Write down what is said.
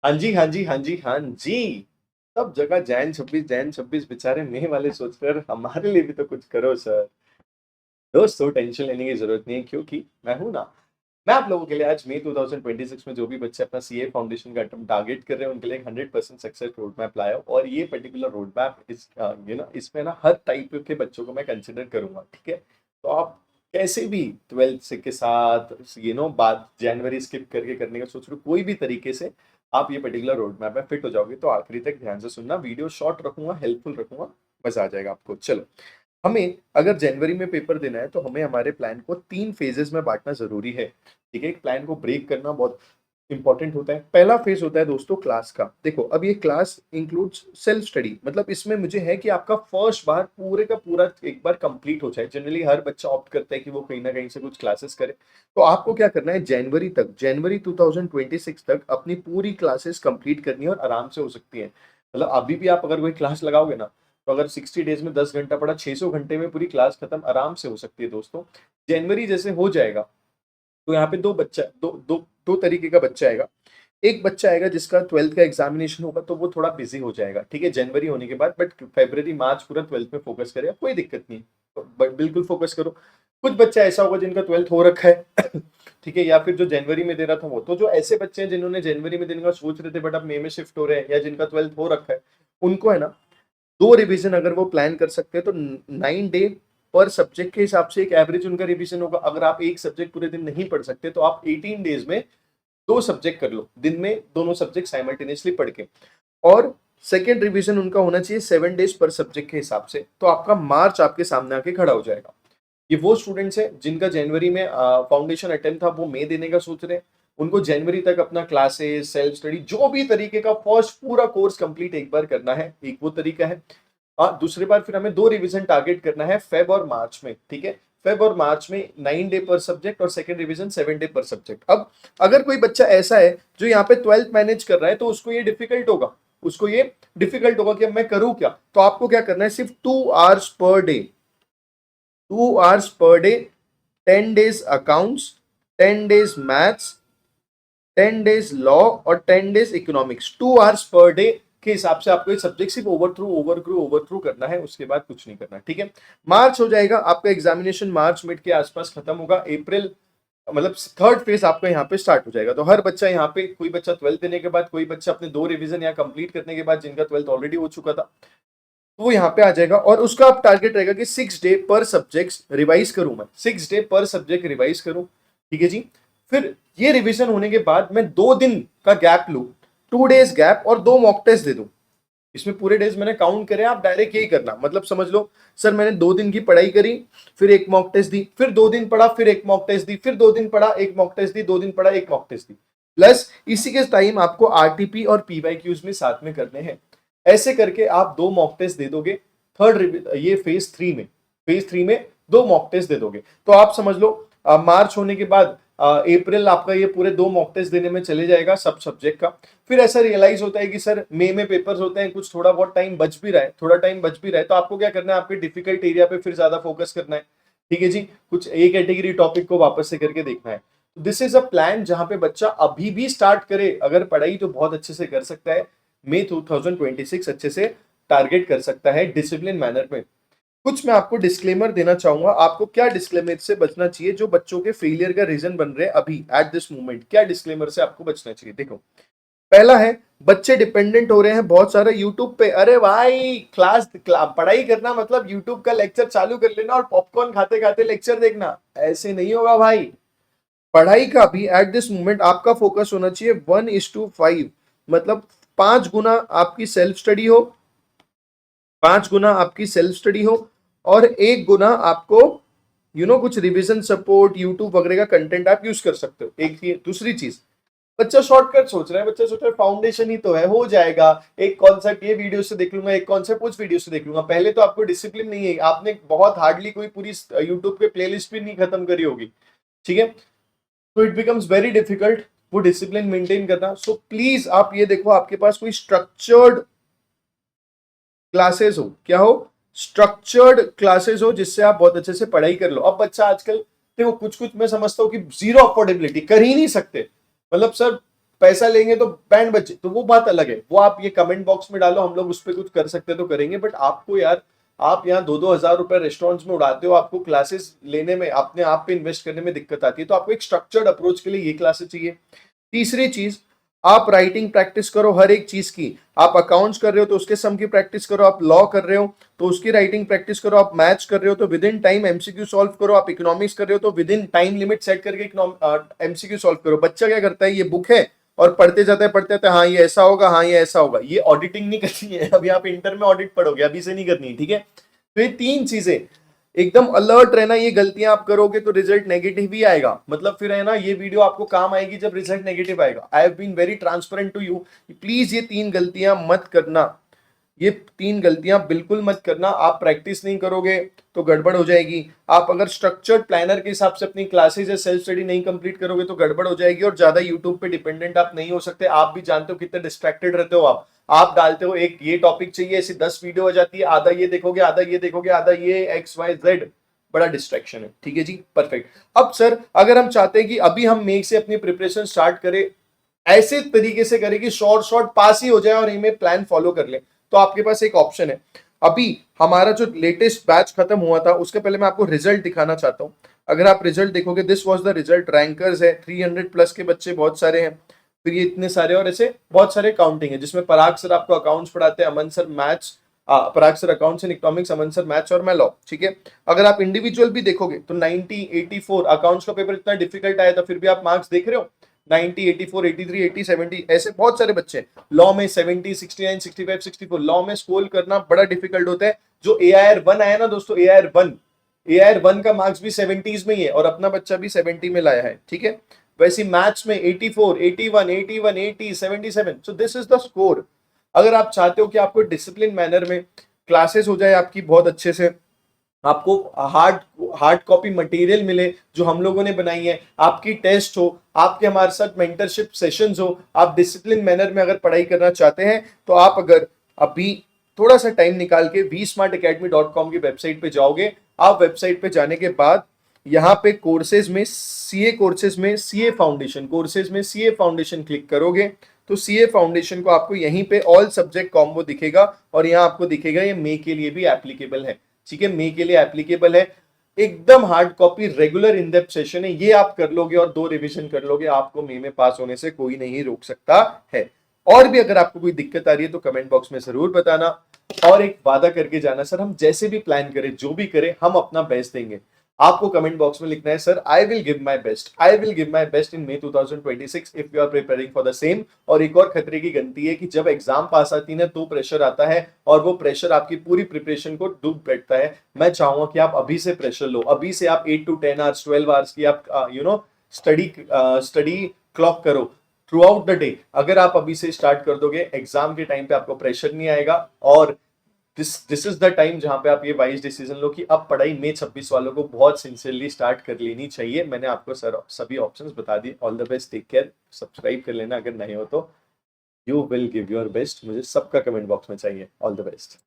हाँ जी, हाँ जी, हाँ जी, हाँ जी। सब जगह जैन 26 बेचारे मई वाले सोचकर हमारे लिए भी तो कुछ करो सर। दोस्तों टेंशन लेने की ज़रूरत नहीं है क्योंकि मैं हूँ ना। मैं आप लोगों के लिए आज मई 2026 में जो भी बच्चे अपना सीए फाउंडेशन का टारगेट कर रहे हैं उनके लिए 100% सक्सेस रोड मैप लाया हूँ और ये पर्टिकुलर रोड मैप इसमें ना हर टाइप के बच्चों को मैं कंसिडर करूंगा, ठीक है। तो आप कैसे भी 12th से के साथ बाद जनवरी स्किप करके करने का सोच रहे हो, कोई भी तरीके से आप ये पर्टिकुलर रोड मैप में फिट हो जाओगे। तो आखिरी तक ध्यान से सुनना, वीडियो शॉर्ट रखूंगा, हेल्पफुल रखूंगा, मजा आ जाएगा आपको। चलो, हमें अगर जनवरी में पेपर देना है तो हमें हमारे प्लान को 3 फेजेस में बाँटना ज़रूरी है, ठीक है? एक प्लान को ब्रेक करना बहुत इंपॉर्टेंट होता है। पहला फेज होता है दोस्तों क्लास का। देखो, अब ये क्लास इंक्लूड्स सेल्फ स्टडी, मतलब इसमें मुझे है कि आपका फर्स्ट बार पूरे का पूरा एक बार कंप्लीट हो जाए। जनरली हर बच्चा ऑप्ट करता है कि वो कहीं न कहीं से कुछ क्लासेस करे। तो आपको क्या करना है, जनवरी 2026 तक अपनी पूरी क्लासेस कंप्लीट करनी है और आराम से हो सकती है। मतलब अभी भी आप अगर कोई क्लास लगाओगे ना, तो अगर 60 डेज़ में 10 घंटा पढ़ा, 600 घंटे में पूरी क्लास खत्म आराम से हो सकती है दोस्तों। जनवरी जैसे हो जाएगा, तो यहाँ पे 2 बच्चा 2 2 2 तरीके का बच्चा आएगा। एक बच्चा आएगा जिसका 12th का एग्ज़ामिनेशन होगा, तो वो थोड़ा बिज़ी हो जाएगा, ठीक है? जनवरी होने के बाद, बट फ़रवरी, मार्च पूरा 12th में फ़ोकस करेगा, कोई दिक्कत नहीं है। ब बिल्कुल फ़ोकस करो। कुछ बच्चा ऐसा होगा जिनका 12th हो रखा है, ठीक है? या फिर जो जनवरी में दे रहा था वो। तो जो ऐसे बच्चे हैं जिन्होंने जनवरी में देने का सोच रहे थे बट अब मई में शिफ्ट हो रहे हैं, या जिनका 12th हो रखा है, उनको है ना 2 रिवीजन अगर वो प्लान कर सकते हैं तो 9 डे पर सब्जेक्ट के हिसाब से एक एवरेज उनका रिवीजन होगा। अगर आप एक सब्जेक्ट पूरे दिन नहीं पढ़ सकते तो आप 18 डेज में 2 सब्जेक्ट कर लो, दिन में दोनों सब्जेक्ट साइमल्टेनियसली पढ़ के। और सेकंड रिवीजन उनका होना चाहिए 7 डेज पर सब्जेक्ट के हिसाब से। तो आपका मार्च आपके सामने आके खड़ा हो जाएगा। ये वो स्टूडेंट्स हैं जिनका जनवरी में फाउंडेशन अटेम्प्ट था, वो मई देने का सोच रहे हैं। उनको जनवरी तक अपना क्लासेस, सेल्फ स्टडी, जो भी तरीके का फर्स्ट पूरा कोर्स कंप्लीट एक बार करना है, एक वो तरीका है। दूसरी बार फिर हमें 2 रिवीजन टारगेट करना है फेब और मार्च में, ठीक है? फेब और मार्च में 9 डे पर सब्जेक्ट और सेकंड रिवीजन 7 डे पर सब्जेक्ट। अब अगर कोई बच्चा ऐसा है जो यहाँ पे 12th मैनेज कर रहा है, तो उसको ये डिफिकल्ट होगा। उसको ये डिफिकल्ट होगा कि अब मैं करूँ क्या? तो आपको क्या करना है, सिर्फ 2 hours per day, 2 hours per day, 10 days accounts, 10 days maths, 10 days law और 10 days economics. 2 hours per day के हिसाब से आपको ये सब्जेक्ट सिर्फ ओवर थ्रू करना है, उसके बाद कुछ नहीं करना, ठीक है? मार्च हो जाएगा आपका एग्जामिनेशन, मार्च मिड के आसपास खत्म होगा। अप्रैल, मतलब थर्ड फेज आपका यहाँ पे स्टार्ट हो जाएगा। तो हर बच्चा यहाँ पे, कोई बच्चा 12th देने के बाद, कोई बच्चा अपने 2 रिवीजन यहाँ कंप्लीट करने के बाद, जिनका 12th ऑलरेडी हो चुका था, तो वो यहाँ पे आ जाएगा। और उसका अब टारगेट रहेगा कि 6 डे पर सब्जेक्ट रिवाइज करूं, मैं 6 डे पर सब्जेक्ट रिवाइज करूं, ठीक है जी। फिर ये रिवीजन होने के बाद मैं 2 दिन का गैप लूं, 2 डेज गैप, और 2 मॉक टेस्ट दे दूं। इसमें पूरे डेज मैंने काउंट करे, आप डायरेक्ट यही करना, मतलब समझ लो सर मैंने 2 दिन की पढ़ाई करी, फिर एक मॉक टेस्ट दी, फिर 2 दिन पढ़ा, फिर एक मॉक टेस्ट दी, फिर 2 दिन पढ़ा, एक मॉक टेस्ट दी, 2 दिन पढ़ा, एक मॉक टेस्ट दी। प्लस इसी के टाइम आपको आरटीपी और पीवाईक्यूज में साथ में करने हैं। ऐसे करके आप 2 मॉक टेस्ट दे दोगे। ये फेज 3 में 2 मॉक टेस्ट दे दोगे। तो आप समझ लो मार्च होने के बाद अप्रैल आपका ये पूरे 2 मॉक टेस्ट देने में चले जाएगा सब सब्जेक्ट का। फिर ऐसा रियलाइज होता है कि सर मई में पेपर्स होते हैं, कुछ थोड़ा बहुत टाइम बच भी रहा है, थोड़ा टाइम बच भी रहा है, तो आपको क्या करना है, आपके डिफिकल्ट एरिया पे फिर ज्यादा फोकस करना है, ठीक है जी। कुछ ए कैटेगरी टॉपिक को वापस से करके देखना है। दिस इज अ प्लान जहां पे बच्चा अभी भी स्टार्ट करे अगर पढ़ाई, तो बहुत अच्छे से कर सकता है। मई 2026 अच्छे से टारगेट कर सकता है डिसिप्लिन मैनर में। कुछ मैं आपको डिस्क्लेमर देना चाहूंगा, आपको क्या डिस्क्लेमर से बचना चाहिए जो बच्चों के फेलियर का रीजन बन रहे हैं अभी एट दिस मोमेंट, क्या डिस्क्लेमर से आपको बचना चाहिए। देखो, पहला है, बच्चे डिपेंडेंट हो रहे हैं बहुत सारा यूट्यूब पे। अरे भाई पढ़ाई करना मतलब यूट्यूब का लेक्चर चालू कर लेना और पॉपकॉर्न खाते खाते लेक्चर देखना, ऐसे नहीं होगा भाई। पढ़ाई का भी एट दिस मोमेंट आपका फोकस होना चाहिए 1:5, मतलब 5 गुना आपकी सेल्फ स्टडी हो, 5 गुना आपकी सेल्फ स्टडी हो, और 1 गुना आपको कुछ रिवीजन सपोर्ट यूट्यूब वगैरह का कंटेंट आप यूज कर सकते हो। एक ये, दूसरी चीज, बच्चा शॉर्टकट सोच रहा है, बच्चा सोच रहा है फाउंडेशन ही तो है, हो जाएगा, एक कॉन्सेप्ट ये वीडियो से देख लूंगा, एक कॉन्सेप्ट उस वीडियो से देख लूंगा। पहले तो आपको डिसिप्लिन नहीं है, आपने बहुत हार्डली कोई पूरी यूट्यूब पे प्लेलिस्ट भी नहीं खत्म करी होगी, ठीक है? तो इट बिकम्स वेरी डिफिकल्ट वो डिसिप्लिन मेंटेन करना। सो प्लीज आप ये देखो, आपके पास कोई स्ट्रक्चर्ड क्लासेस हो, क्या हो, स्ट्रक्चर्ड क्लासेस हो, जिससे आप बहुत अच्छे से पढ़ाई कर लो। अब बच्चा आजकल देखो, कुछ कुछ मैं समझता हूँ कि जीरो अफोर्डेबिलिटी कर ही नहीं सकते, मतलब सर पैसा लेंगे तो बैंड बजे, तो वो बात अलग है, वो आप ये कमेंट बॉक्स में डालो, हम लोग उस पर कुछ कर सकते तो करेंगे। बट आपको यार, आप यहाँ 2-2 हजार रुपए रेस्टोरेंट्स में उड़ाते हो, आपको क्लासेस लेने में, अपने आप पे इन्वेस्ट करने में दिक्कत आती है, तो आपको एक स्ट्रक्चर्ड अप्रोच के लिए ये क्लासेस चाहिए। तीसरी चीज, आप राइटिंग प्रैक्टिस करो हर एक चीज की। आप अकाउंट्स कर रहे हो तो उसके सम की प्रैक्टिस करो, आप लॉ कर रहे हो तो उसकी राइटिंग प्रैक्टिस करो, आप मैथ्स कर रहे हो तो with in time MCQ solve करो, आप इकोनॉमिक्स कर रहे हो तो with in time limit set करके एमसीक्यू सॉल्व करो। बच्चा क्या करता है, ये बुक है और पढ़ते जाते हैं, हाँ ये ऐसा होगा, हाँ ये ऐसा होगा। ये ऑडिटिंग नहीं करनी है, अभी आप इंटर में ऑडिट पढ़ोगे, अभी से नहीं करनी, ठीक है। तो ये तीन चीजें, एकदम अलर्ट रहना। ये गलतियां आप करोगे तो रिजल्ट नेगेटिव ही आएगा। मतलब फिर है ना, ये वीडियो आपको काम आएगी जब रिजल्ट नेगेटिव आएगा। I have been very transparent to you, please ये तीन गलतियां मत करना, ये तीन गलतियां बिल्कुल मत करना। आप प्रैक्टिस नहीं करोगे तो गड़बड़ हो जाएगी। आप अगर स्ट्रक्चर्ड प्लानर के हिसाब से अपनी क्लासेस या सेल्फ स्टडी नहीं कंप्लीट करोगे तो गड़बड़ हो जाएगी। और ज्यादा यूट्यूब पे डिपेंडेंट आप नहीं हो सकते। आप भी जानते हो कितने डिस्ट्रैक्टेड रहते हो आप डालते हो एक ये टॉपिक चाहिए, ऐसी 10 वीडियो हो जाती है, आधा ये देखोगे, आधा ये देखोगे, आधा ये XYZ, बड़ा डिस्ट्रैक्शन है। ठीक है जी, परफेक्ट। अब सर, अगर हम चाहते हैं कि अभी हम मे से अपनी प्रिपरेशन स्टार्ट करें, ऐसे तरीके से करें कि शॉर्ट शॉर्ट पास ही हो जाए और इनमें प्लान फॉलो कर ले, तो आपके पास एक ऑप्शन है। अभी हमारा जो लेटेस्ट बैच खत्म हुआ था, उसके पहले मैं आपको रिजल्ट दिखाना चाहता हूं। अगर आप रिजल्ट देखोगे, this was the result, rankers है 300 प्लस के बच्चे बहुत सारे हैं, फिर ये इतने सारे और ऐसे बहुत सारे काउंटिंग है, जिसमें पराग सर आपको अकाउंट्स पढ़ाते हैं, Aman sir maths, Parag sir accounts and economics, Aman sir maths और मैं लॉ। ठीक है। अगर आप इंडिविजुअल भी देखोगे तो 90, 84, अकाउंट्स का पेपर इतना डिफिकल्ट आया था फिर भी आप मार्क्स देख रहे हो, 90, 84, 83, 80, 70, ऐसे बहुत सारे बच्चे। लॉ में 70, 69, 65, 64, लॉ में स्कोर करना बड़ा डिफिकल्ट होता है। जो AIR 1 आया ना दोस्तों, AIR 1 का मार्क्स भी 70s में ही है और अपना बच्चा भी 70 में लाया है। ठीक है। वैसे मैथ्स में 84, 81, 81, 80, 77, so this is the score. अगर आप चाहते हो कि आपको डिसिप्लिन मैनर में क्लासेस हो जाए आपकी बहुत अच्छे से, आपको हार्ड हार्ड कॉपी मटेरियल मिले जो हम लोगों ने बनाई है, आपकी टेस्ट हो, आपके हमारे साथ मेंटरशिप सेशंस हो, आप डिसिप्लिन मैनर में अगर पढ़ाई करना चाहते हैं, तो आप अगर अभी थोड़ा सा टाइम निकाल के vsmartacademy.com की वेबसाइट पे जाओगे। आप वेबसाइट पे जाने के बाद यहाँ पे कोर्सेज में सीए फाउंडेशन, कोर्सेज में सीए फाउंडेशन क्लिक करोगे तो सीए फाउंडेशन को आपको यहीं पे ऑल सब्जेक्ट कॉम्बो दिखेगा और यहाँ आपको दिखेगा ये मई के लिए भी एप्लीकेबल है। ठीक है, मई के लिए एप्लीकेबल है। एकदम hard copy regular in depth session है, ये आप कर लोगे और 2 रिवीजन कर लोगे, आपको मई में पास होने से कोई नहीं रोक सकता है। और भी अगर आपको कोई दिक्कत आ रही है तो कमेंट बॉक्स में जरूर बताना। और एक वादा करके जाना, सर हम जैसे भी प्लान करें, जो भी करें, हम अपना बेस्ट देंगे। आपको कमेंट बॉक्स में लिखना है, sir I will give my best, I will give my best in May 2026 if you are preparing for the same. और एक और खतरे की गलती है कि जब एग्जाम पास आती है ना तो प्रेशर आता है और वो प्रेशर आपकी पूरी प्रिपरेशन को डूब बैठता है। मैं चाहूंगा कि आप अभी से प्रेशर लो, अभी से आप 8 to 10 आवर्स, 12 आवर्स की आप स्टडी क्लॉक करो थ्रू आउट द डे। अगर आप अभी से स्टार्ट कर दोगे, एग्जाम के टाइम पे आपको प्रेशर नहीं आएगा। और दिस इज द टाइम जहां पे आप ये वाइज डिसीजन लो कि अब पढ़ाई May 26 वालों को बहुत सिंसियरली स्टार्ट कर लेनी चाहिए। मैंने आपको सभी ऑप्शंस बता दिए। All the best, take care, subscribe कर लेना अगर नहीं हो तो। You will give your best, मुझे सबका कमेंट बॉक्स में चाहिए। All the best.